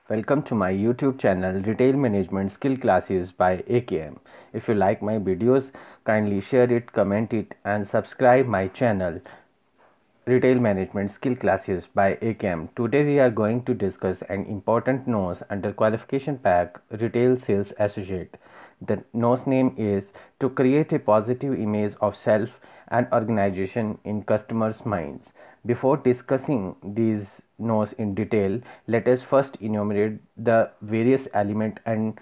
Welcome to my YouTube channel Retail Management Skill Classes by AKM. If you like my videos, kindly share it, comment it and subscribe my channel Retail Management Skill Classes by AKM. Today we are going to discuss an important NOS under qualification pack Retail Sales Associate. The NOS name is to create a positive image of self and organization in customers' minds. Before discussing these NOS in detail, let us first enumerate the various elements and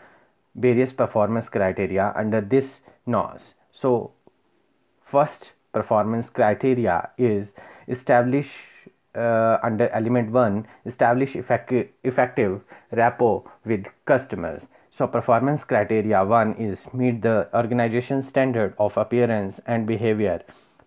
various performance criteria under this NOS. So, first performance criteria is establish under element 1 establish effective rapport with customers. So performance criteria 1 is meet the organization standard of appearance and behavior.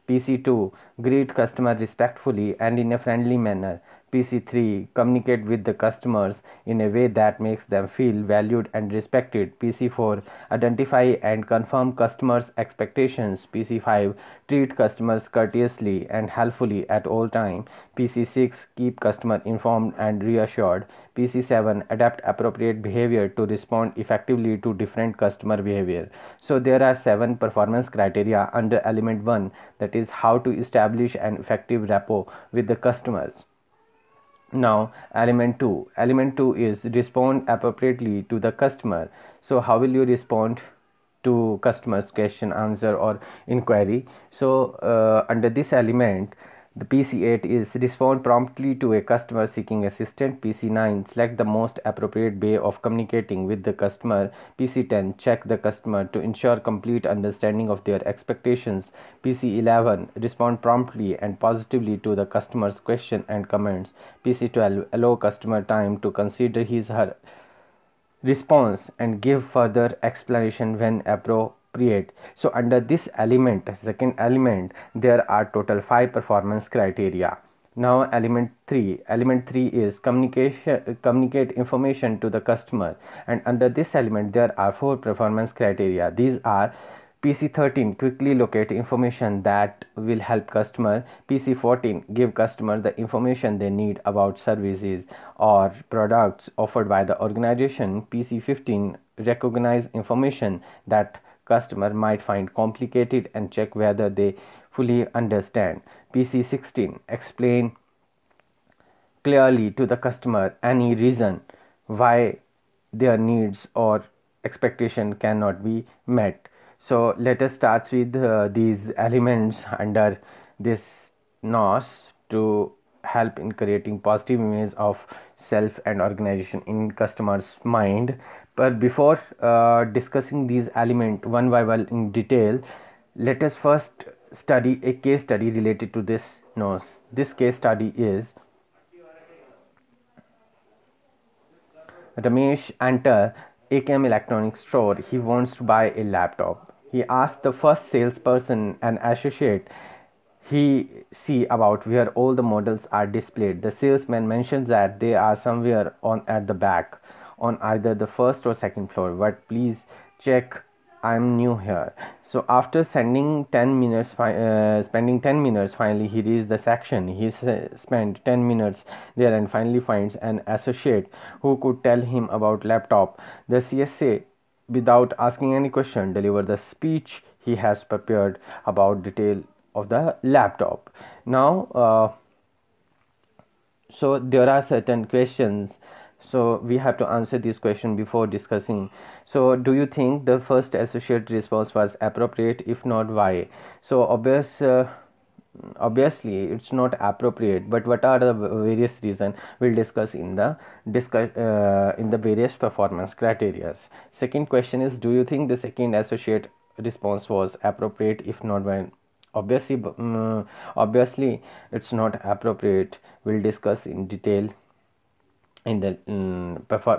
PC2 greet customer respectfully and in a friendly manner. PC3 communicate with the customers in a way that makes them feel valued and respected. PC4 identify and confirm customers' expectations. PC5 treat customers courteously and helpfully at all time. PC6 keep customer informed and reassured. PC7 adapt appropriate behavior to respond effectively to different customer behavior. So there are 7 performance criteria under element 1, that is how to establish an effective rapport with the customers. Now element 2 is respond appropriately to the customer. So how will you respond to customer's question, answer or inquiry? So under this element, the PC8 is respond promptly to a customer seeking assistance. PC9 select the most appropriate way of communicating with the customer. PC10 check the customer to ensure complete understanding of their expectations. PC11 respond promptly and positively to the customer's question and comments. PC12 allow customer time to consider his her response and give further explanation when appropriate. So under this element, second element, there are total 5 performance criteria. Now element 3 is communicate information to the customer, and under this element there are 4 performance criteria. These are PC13 quickly locate information that will help customer. PC14 give customer the information they need about services or products offered by the organization. PC15 recognize information that customer might find complicated and check whether they fully understand. PC16 explain clearly to the customer any reason why their needs or expectation cannot be met. So let us start with these elements under this NOS to help in creating positive image of self and organization in customers mind. But before discussing these elements one by one in detail, let us first study a case study related to this NOS. This case study is Ramesh enter AKM Electronics store. He wants to buy a laptop. He asked the first salesperson and associate he see about where all the models are displayed. The salesman mentions that they are somewhere on at the back on either the first or second floor, but please check, I'm new here. So after spending 10 minutes, finally he reaches the section. He spent 10 minutes there and finally finds an associate who could tell him about laptop. The CSA, without asking any question, deliver the speech he has prepared about detail of the laptop. Now so there are certain questions, so we have to answer this question before discussing. So do you think the first associate response was appropriate? If not, why? So obviously it's not appropriate, but what are the various reasons we'll discuss in the various performance criteria. Second question is, do you think the second associate response was appropriate? If not, why? Obviously it's not appropriate. We'll discuss in detail in the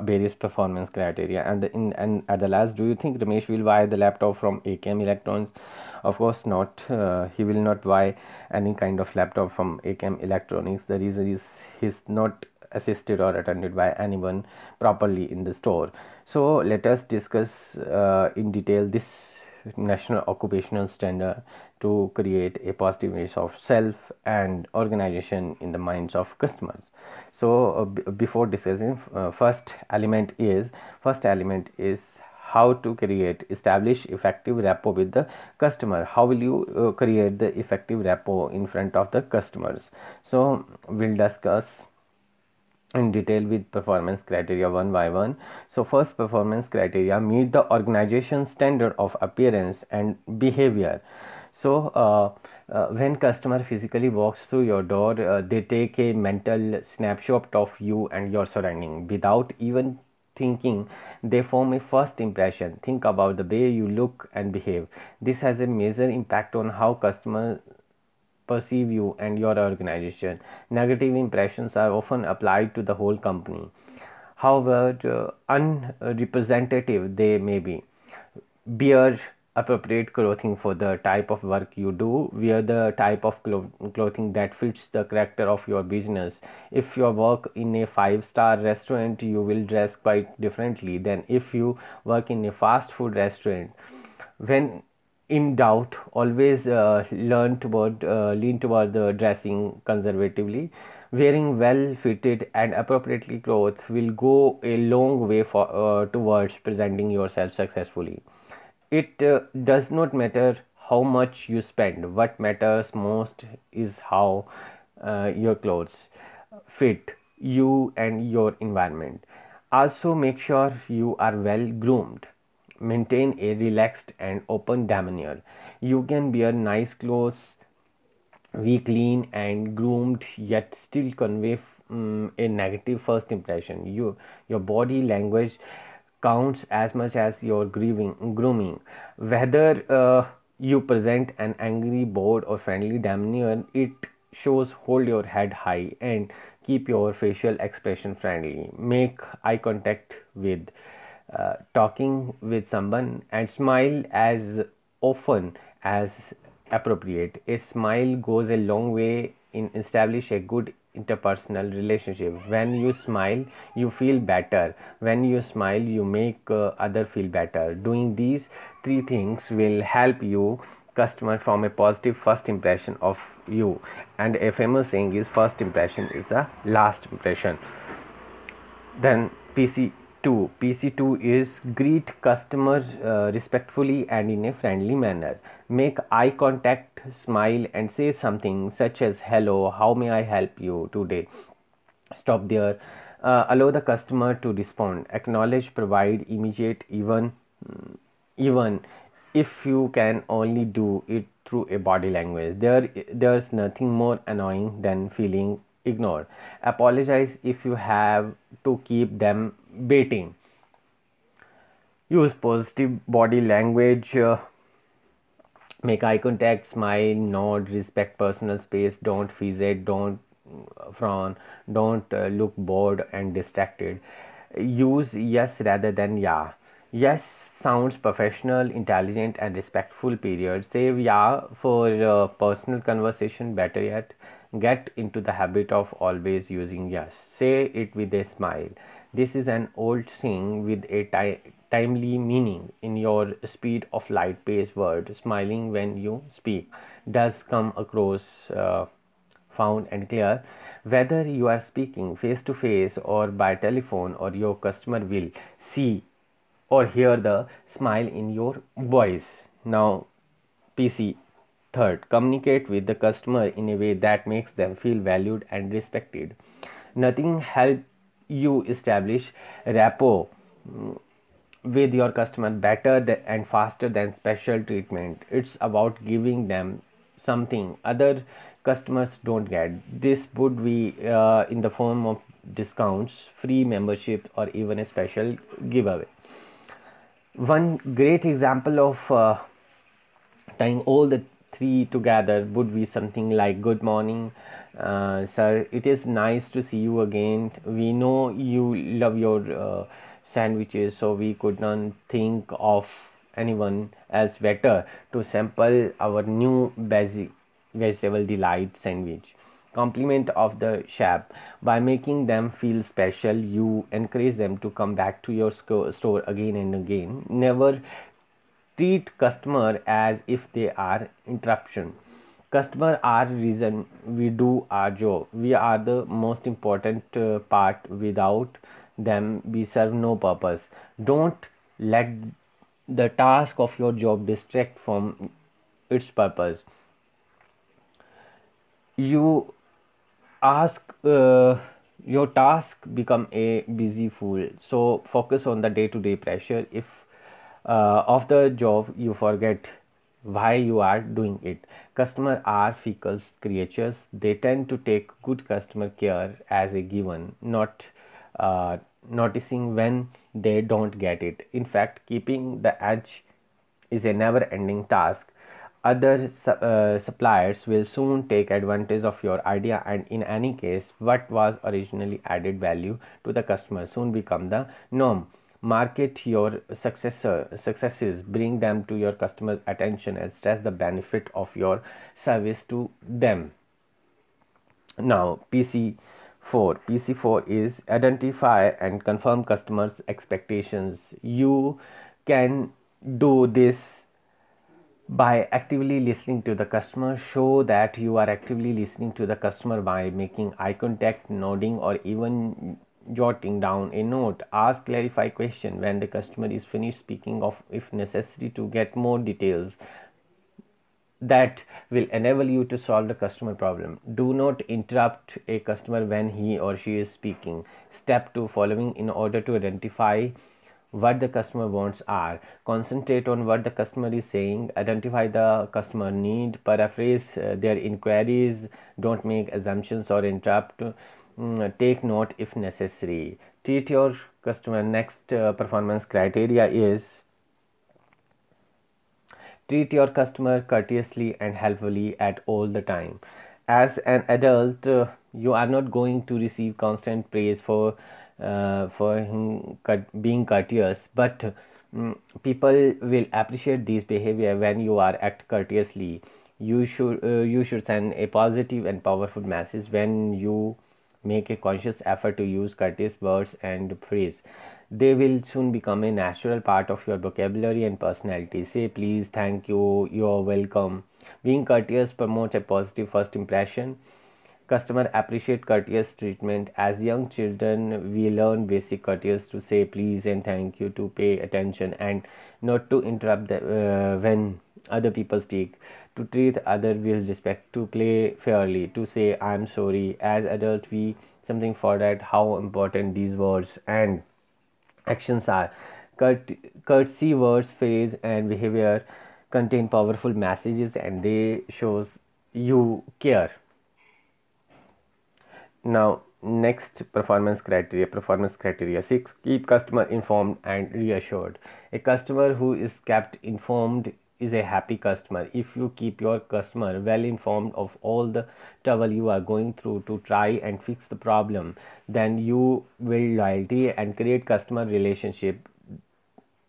various performance criteria. And at the last, do you think Ramesh will buy the laptop from AKM Electronics? Of course not. He will not buy any kind of laptop from AKM Electronics. The reason is he's not assisted or attended by anyone properly in the store. So let us discuss in detail this national occupational standard to create a positive image of self and organization in the minds of customers. So before discussing, first element is how to establish effective rapport with the customer. How will you create the effective rapport in front of the customers? So we'll discuss in detail with performance criteria one by one. So first performance criteria: meet the organization standard of appearance and behavior. So when customer physically walks through your door, they take a mental snapshot of you and your surrounding. Without even thinking, they form a first impression. Think about the way you look and behave. This has a major impact on how customers perceive you and your organization. Negative impressions are often applied to the whole company, however unrepresentative they may be. Wear appropriate clothing for the type of work you do. Wear the type of clothing that fits the character of your business. If you work in a 5-star restaurant, you will dress quite differently than if you work in a fast food restaurant. When in doubt, always lean toward the dressing conservatively. Wearing well fitted and appropriately clothes will go a long way towards presenting yourself successfully. It does not matter how much you spend. What matters most is how your clothes fit you and your environment. Also, make sure you are well groomed. Maintain a relaxed and open demeanor. You can wear nice clothes, be clean and groomed, yet still convey a negative first impression. Your body language counts as much as your grooming. Whether you present an angry, bored, or friendly demeanor, it shows. Hold your head high and keep your facial expression friendly. Make eye contact with talking with someone and smile as often as appropriate. A smile goes a long way in establish a good interpersonal relationship. When you smile, you feel better. When you smile, you make other feel better. Doing these 3 things will help you customer from a positive first impression of you. And a famous saying is, first impression is the last impression. Then PC2 is greet customers respectfully and in a friendly manner. Make eye contact, smile, and say something such as hello, how may I help you today. Stop there. Allow the customer to respond. Acknowledge, provide immediate, even if you can only do it through a body language. There's nothing more annoying than feeling ignored. Apologize if you have to keep them waiting. Use positive body language. Make eye contact, smile, nod, respect personal space, don't fidget, don't frown, don't look bored and distracted. Use yes rather than yeah. Yes sounds professional, intelligent, and respectful. Period. Say yeah for personal conversation. Better yet, get into the habit of always using yes. Say it with a smile. This is an old saying with a timely meaning. In your speed of light paced word, smiling when you speak does come across found and clear. Whether you are speaking face to face or by telephone, or your customer will see or hear the smile in your voice. Now, PC third, communicate with the customer in a way that makes them feel valued and respected. Nothing helps you establish rapport with your customer better and faster than special treatment. It's about giving them something other customers don't get. This would be in the form of discounts, free membership, or even a special giveaway. One great example of tying all the 3 together would be something like, good morning, sir, it is nice to see you again. We know you love your sandwiches, so we could not think of anyone else better to sample our new basic vegetable delight sandwich. Compliment of the chef. By making them feel special, you encourage them to come back to your store again and again. Never Treat customer as if they are interruption. Customer are reason we do our job. We are the most important part. Without them we serve no purpose. Don't let the task of your job distract from its purpose. You ask your task become a busy fool, so focus on the day-to-day pressure if of the job. You forget why you are doing it. Customer are fickle creatures. They tend to take good customer care as a given, not noticing when they don't get it. In fact, keeping the edge is a never ending task. Other suppliers will soon take advantage of your idea, and in any case, what was originally added value to the customer soon become the norm. Market your successes, bring them to your customer's attention, and stress the benefit of your service to them. Now, PC4 is identify and confirm customers' expectations. You can do this by actively listening to the customer. Show that you are actively listening to the customer by making eye contact, nodding, or even jotting down a note. Ask clarify question when the customer is finished speaking, of if necessary, to get more details that will enable you to solve the customer problem. Do not interrupt a customer when he or she is speaking. Step 2, following in order to identify what the customer wants are. Concentrate on what the customer is saying. Identify the customer need. Paraphrase their inquiries. Don't make assumptions or interrupt. Take note if necessary. Treat your customer. Next performance criteria is treat your customer courteously and helpfully at all the time. As an adult, you are not going to receive constant praise for being courteous, but people will appreciate this behavior when you are act courteously. You should send a positive and powerful message when you make a conscious effort to use courteous words and phrase. They will soon become a natural part of your vocabulary and personality. Say please, thank you, you're welcome. Being courteous promotes a positive first impression. Customer appreciate courteous treatment. As young children, we learn basic courteous to say please and thank you, to pay attention and not to interrupt when other people speak, to treat other with respect, to play fairly, to say I'm sorry. As adults, we something forget how important these words and actions are. Courtesy words, phrase, and behavior contain powerful messages, and they shows you care. Now, next performance criteria 6, keep customer informed and reassured. A customer who is kept informed is a happy customer. If you keep your customer well informed of all the trouble you are going through to try and fix the problem, then you build loyalty and create customer relationship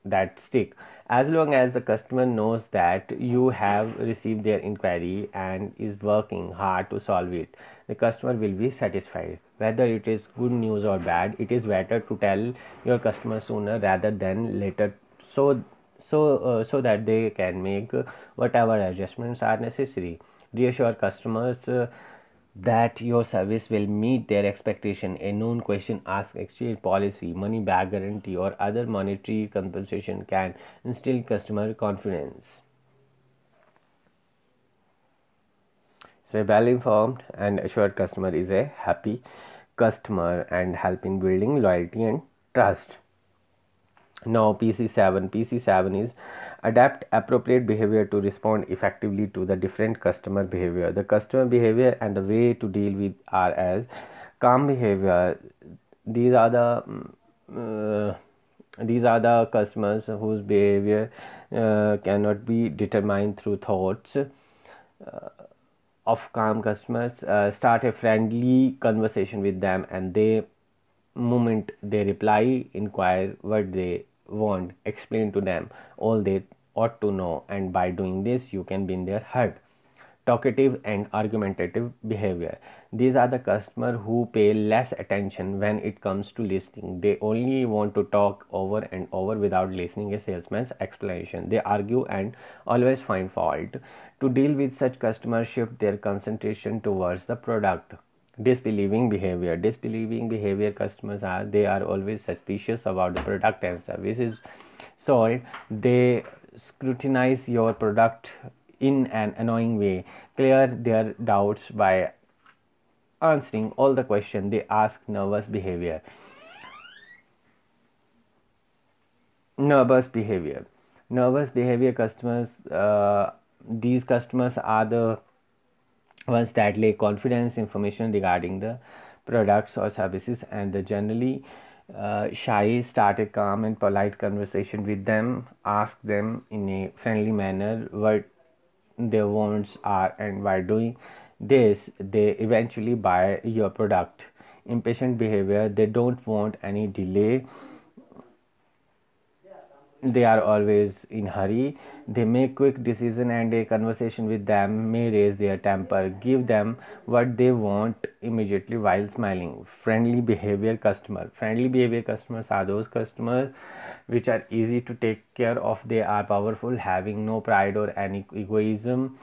that stick. As long as the customer knows that you have received their inquiry and is working hard to solve it, the customer will be satisfied. Whether it is good news or bad, it is better to tell your customer sooner rather than later, so that they can make whatever adjustments are necessary. Reassure customers that your service will meet their expectation. A known question asked, exchange policy, money back guarantee, or other monetary compensation can instill customer confidence. So a well informed and assured customer is a happy customer and help in building loyalty and trust. Now PC7 is adapt appropriate behavior to respond effectively to the different customer behavior. The customer behavior and the way to deal with are as calm behavior. These are the customers whose behavior cannot be determined through thoughts. Of calm customers, start a friendly conversation with them, and the moment they reply, inquire what they want, explain to them all they ought to know, and by doing this you can win their heart. talkative and argumentative behavior. These are the customers who pay less attention when it comes to listening. They only want to talk over and over without listening a salesman's explanation. They argue and always find fault. To deal with such customers, shift their concentration towards the product. Disbelieving behavior customers are, they are always suspicious about the product and services sold. They scrutinize your product in an annoying way, clear their doubts by answering all the questions they ask. Nervous behavior customers, these customers are the ones that lack confidence information regarding the products or services, and they generally shy. Start a calm and polite conversation with them. Ask them in a friendly manner what their wants are, and by doing this they eventually buy your product. Impatient behavior, they don't want any delay. They are always in hurry. They make quick decision, and a conversation with them may raise their temper. Give them what they want immediately while smiling. Friendly behavior customers are those customers which are easy to take care of. They are powerful, having no pride or any egoism.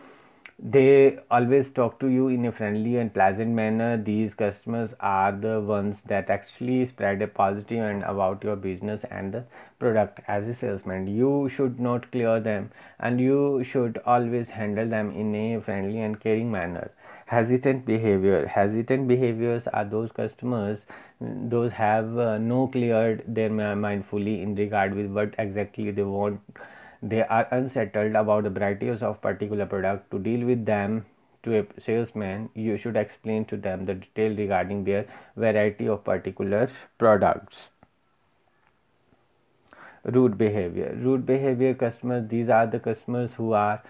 They always talk to you in a friendly and pleasant manner. These customers are the ones that actually spread a positive and about your business and the product. As a salesman, you should not clear them, and you should always handle them in a friendly and caring manner. Hesitant behaviors are those customers, those have no cleared their mind fully in regard with what exactly they want. They are unsettled about the varieties of particular product. To deal with them, to a salesman, you should explain to them the detail regarding their variety of particular products. Rude behavior customers, these are the customers who are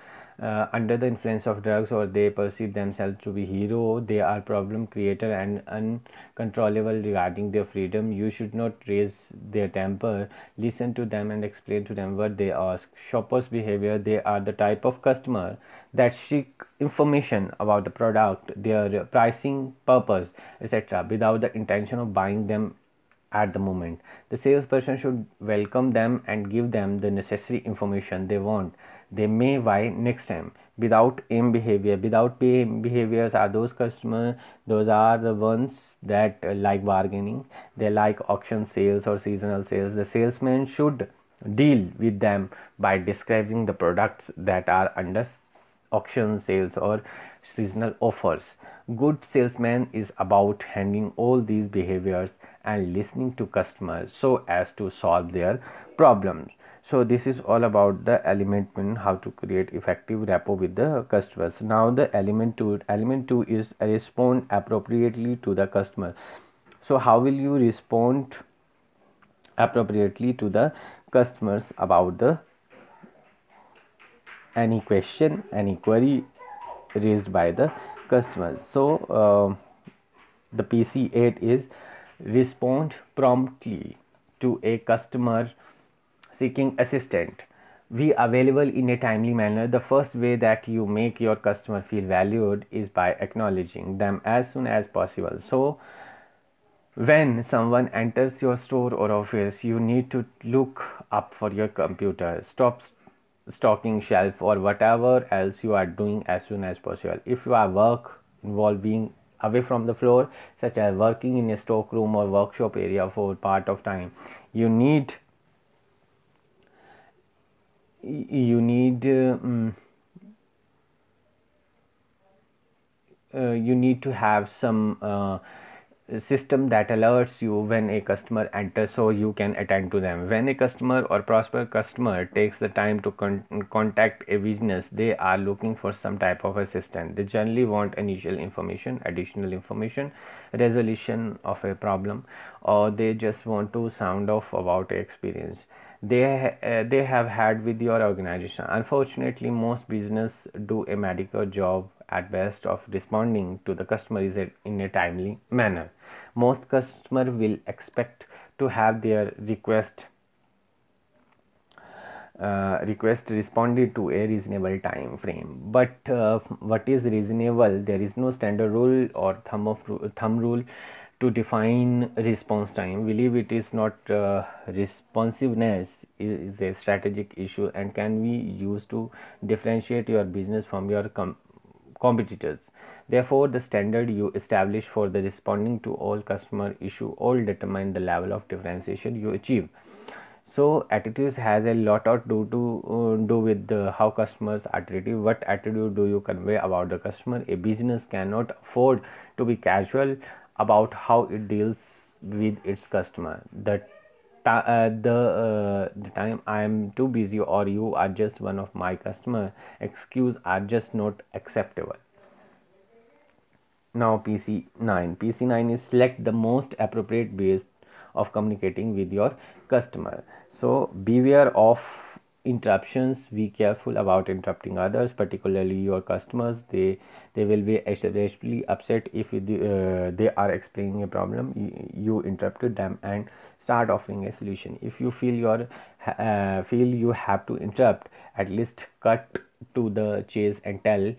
under the influence of drugs, or they perceive themselves to be hero. They are problem creator and uncontrollable regarding their freedom. You should not raise their temper. Listen to them and explain to them what they ask. Shoppers behavior, they are the type of customer that seek information about the product, their pricing, purpose, etc., without the intention of buying them at the moment. The salesperson should welcome them and give them the necessary information they want. They may buy next time. Without aim behaviors are those customers, those are the ones that like bargaining. They like auction sales or seasonal sales. The salesman should deal with them by describing the products that are under auction sales or seasonal offers. Good salesman is about handling all these behaviors and listening to customers so as to solve their problems. So this is all about the element one, how to create effective rapport with the customers. Now the element two is respond appropriately to the customer. So how will you respond appropriately to the customers about the any question, any query raised by the customers? So the PC8 is respond promptly to a customer seeking assistance. Be available in a timely manner. The first way that you make your customer feel valued is by acknowledging them as soon as possible. So when someone enters your store or office, you need to look up for your computer, stop stocking shelf or whatever else you are doing as soon as possible. If you are work involved being away from the floor, such as working in a stockroom or workshop area for part of time, you need you need to have some system that alerts you when a customer enters, so you can attend to them. When a customer or prospective customer takes the time to contact a business, they are looking for some type of assistance. They generally want initial information, additional information, resolution of a problem, or they just want to sound off about experience they have had with your organization. Unfortunately, most business do a mediocre job at best of responding to the customer in a timely manner. Most customer will expect to have their request request responded to a reasonable time frame. But what is reasonable? There is no standard rule or thumb rule to define response time. Believe it is not. Responsiveness is a strategic issue and can be used to differentiate your business from your competitors. Therefore, the standard you establish for the responding to all customer issue all determine the level of differentiation you achieve. So attitudes has a lot to do with how customers are treated. What attitude do you convey about the customer? A business cannot afford to be casual about how it deals with its customer. The time I am too busy or you are just one of my customer excuse are just not acceptable. Now PC9 is select the most appropriate ways of communicating with your customer. So beware of interruptions. Be careful about interrupting others, particularly your customers. They will be especially upset if they are explaining a problem. You interrupted them and start offering a solution. If you feel you have to interrupt, at least cut to the chase and tell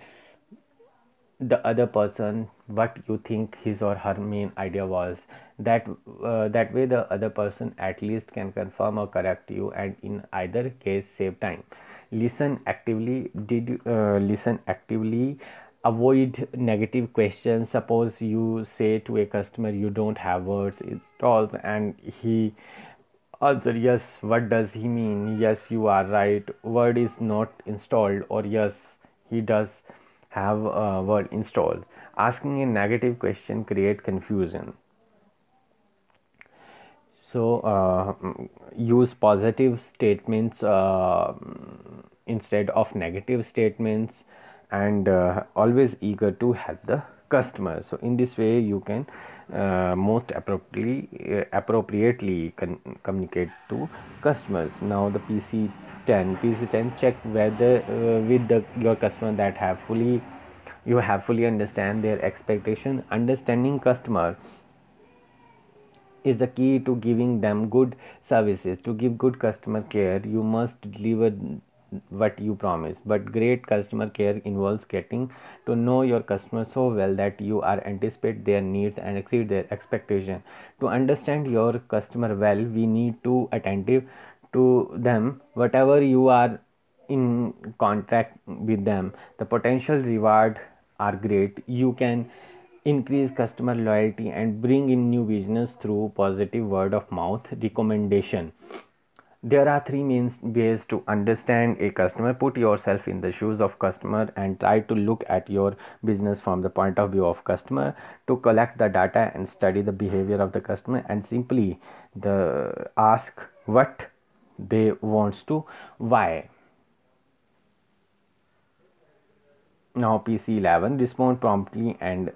the other person what you think his or her main idea was. That way the other person at least can confirm or correct you, and in either case save time. Listen actively. Listen actively. Avoid negative questions. Suppose you say to a customer you don't have words installed and he answer yes, what does he mean? Yes, you are right, word is not installed, or yes, he does have a word installed. Asking a negative question create confusion. So use positive statements instead of negative statements, and always eager to help the customer. So in this way you can most appropriately communicate to customers. Now the PC10 check whether with your customer that you have fully understand their expectation. Understanding customer is the key to giving them good services. To give good customer care, you must deliver what you promise. But great customer care involves getting to know your customer so well that you are anticipate their needs and exceed their expectation. To understand your customer well, we need to attentive to them. Whatever you are in contact with them, the potential reward are great. You can increase customer loyalty and bring in new business through positive word of mouth recommendation. There are three main ways to understand a customer. Put yourself in the shoes of customer and try to look at your business from the point of view of customer. To collect the data and study the behavior of the customer and simply ask what they wants to why. Now PC11 respond promptly and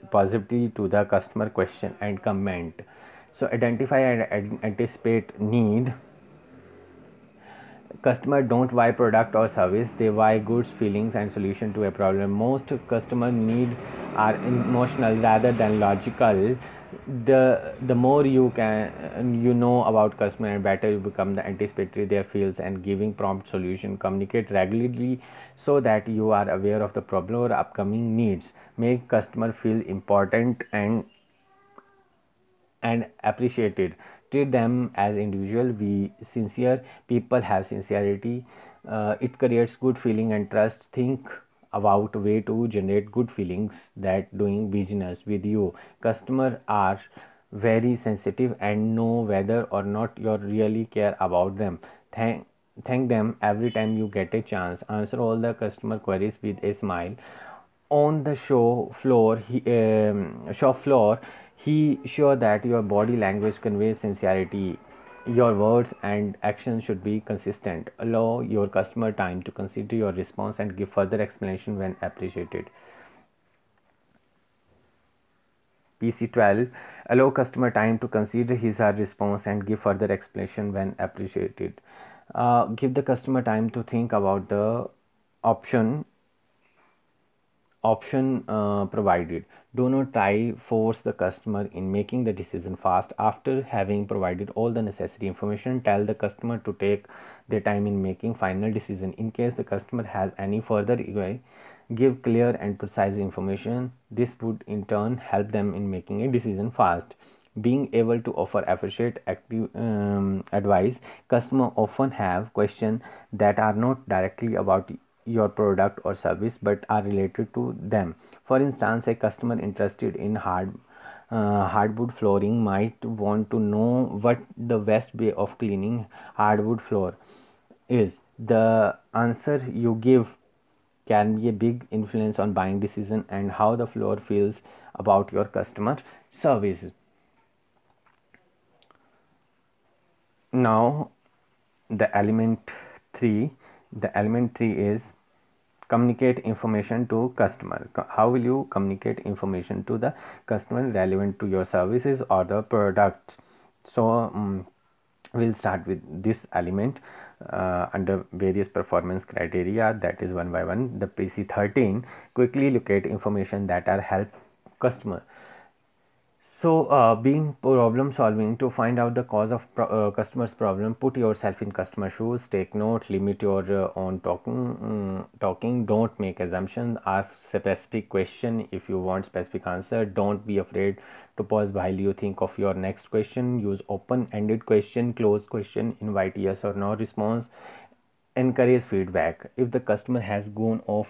positively to the customer question and comment. So identify and anticipate need. Customer don't buy product or service, they buy goods, feelings and solution to a problem. Most customer need are emotional rather than logical. The more you know about customer and better you become the anticipatory their feels and giving prompt solution. Communicate regularly so that you are aware of the problem or upcoming needs. Make customer feel important and appreciated. Treat them as individual. Be sincere. People have sincerity. It creates good feeling and trust. Think about way to generate good feelings that doing business with you. Customer are very sensitive and know whether or not you really care about them. Thank them every time you get a chance. Answer all the customer queries with a smile. On the shop floor, he sure that your body language conveys sincerity. Your words and actions should be consistent. Allow your customer time to consider your response and give further explanation when appreciated. PC12 allow customer time to consider his or her response and give further explanation when appreciated. Give the customer time to think about the option option provided. Do not try force the customer in making the decision fast. After having provided all the necessary information, tell the customer to take their time in making final decision. In case the customer has any further inquiry, give clear and precise information. This would in turn help them in making a decision fast. Being able to offer appreciate active advice. Customer often have questions that are not directly about your product or service but are related to them. For instance, a customer interested in hardwood flooring might want to know what the best way of cleaning hardwood floor is. The answer you give can be a big influence on buying decision and how the floor feels about your customer service. Now the element 3 is communicate information to customer. How will you communicate information to the customer relevant to your services or the products? So we'll start with this element under various performance criteria, that is one by one. The PC13, quickly locate information that are help customer. So being problem solving to find out the cause of customer's problem, put yourself in customer shoes, take note, limit your own talking, don't make assumptions, ask specific question if you want specific answer, don't be afraid to pause while you think of your next question, use open-ended question, closed question, invite yes or no response, encourage feedback. If the customer has gone off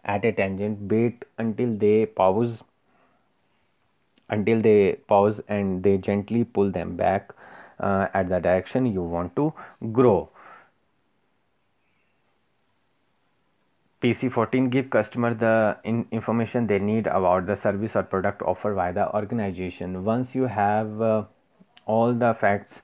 at a tangent, wait until they pause and they gently pull them back at the direction you want to grow. PC14, give customer the information they need about the service or product offered by the organization. Once you have all the facts,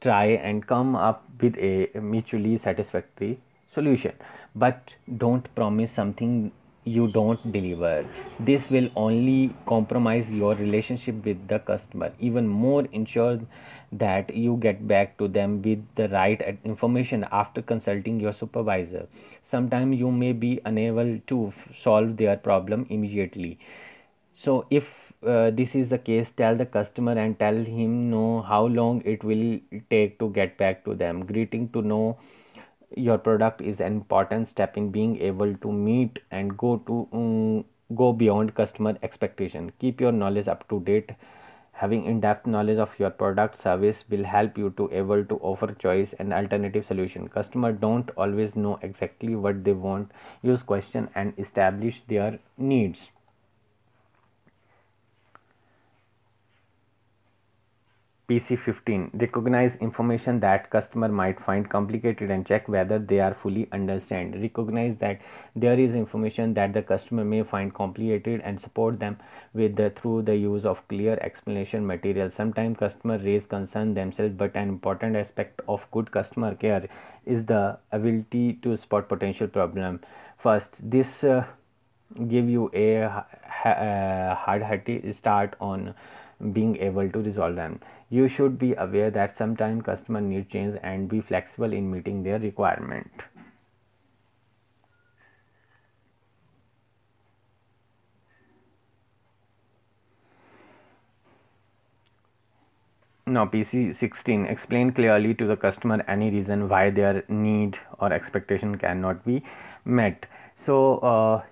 try and come up with a mutually satisfactory solution, but don't promise something you don't deliver. This will only compromise your relationship with the customer. Even more, ensure that you get back to them with the right information after consulting your supervisor. Sometimes you may be unable to solve their problem immediately. So if this is the case, tell the customer and tell him know how long it will take to get back to them. Greeting to know your product is an important step in being able to meet and go beyond customer expectation. Keep your knowledge up to date. Having in-depth knowledge of your product service will help you to able to offer choice and alternative solution. Customer don't always know exactly what they want. Use question and establish their needs. PC15, recognize information that customer might find complicated and check whether they are fully understand. Recognize that there is information that the customer may find complicated and support them with through the use of clear explanation material. Sometimes customers raise concern themselves, but an important aspect of good customer care is the ability to spot potential problem first. This give you a hard-hearted start on being able to resolve them. You should be aware that sometimes customer need change and be flexible in meeting their requirement. Now PC16, explain clearly to the customer any reason why their need or expectation cannot be met. So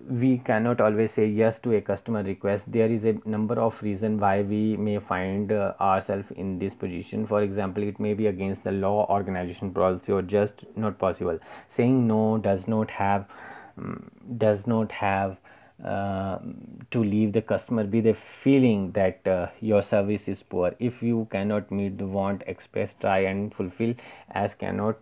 we cannot always say yes to a customer request. There is a number of reasons why we may find ourselves in this position. For example, it may be against the law, organization policy, or just not possible. Saying no does not have to leave the customer with a feeling that your service is poor. If you cannot meet the want expressed, try and fulfill as cannot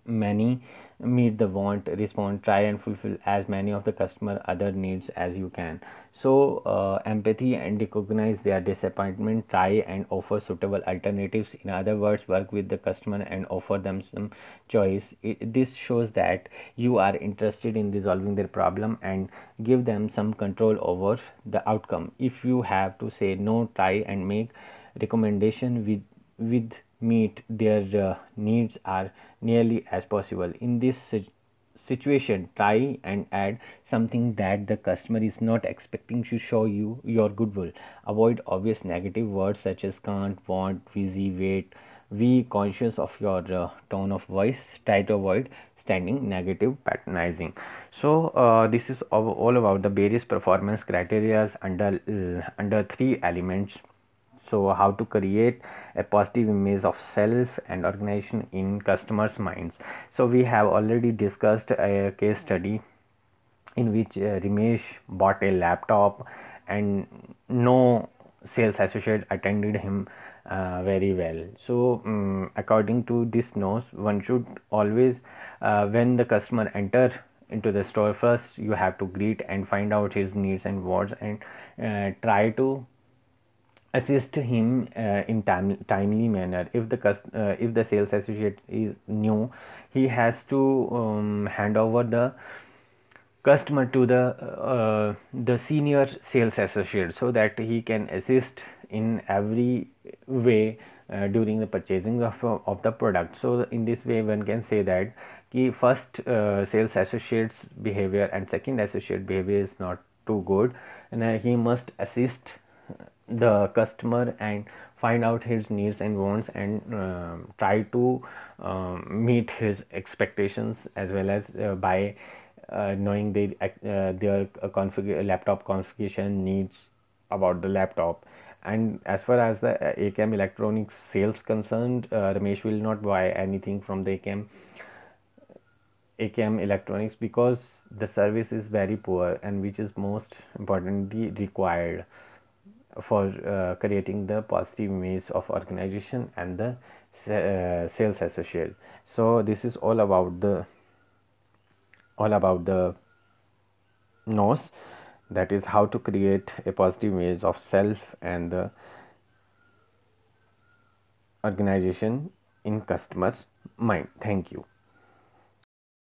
many meet the want, respond, try and fulfill as many of the customer other needs as you can. So empathy and recognize their disappointment, try and offer suitable alternatives. In other words, work with the customer and offer them some choice. This shows that you are interested in resolving their problem and give them some control over the outcome. If you have to say no, try and make recommendation with meet their needs are nearly as possible. In this situation, try and add something that the customer is not expecting to show you your goodwill. Avoid obvious negative words such as can't, want, busy, wait. Be conscious of your tone of voice. Try to avoid standing negative patronizing. So this is all about the various performance criteria under three elements. So how to create a positive image of self and organization in customers' minds. So we have already discussed a case study in which Ramesh bought a laptop and no sales associate attended him very well. So according to this notes, one should always when the customer enter into the store, first you have to greet and find out his needs and wants, and try to assist him in timely manner. If the sales associate is new, he has to hand over the customer to the senior sales associate, so that he can assist in every way during the purchasing of the product. So in this way one can say that first sales associate's behavior and second associate behavior is not too good, and he must assist the customer and find out his needs and wants, and try to meet his expectations, as well as by knowing their laptop configuration needs about the laptop. And as far as the ACAM Electronics sales concerned, Ramesh will not buy anything from the ACAM Electronics, because the service is very poor, and which is most importantly required for creating the positive image of organization and the sales associate. So this is all about the nose, that is how to create a positive image of self and the organization in customers mind. Thank you.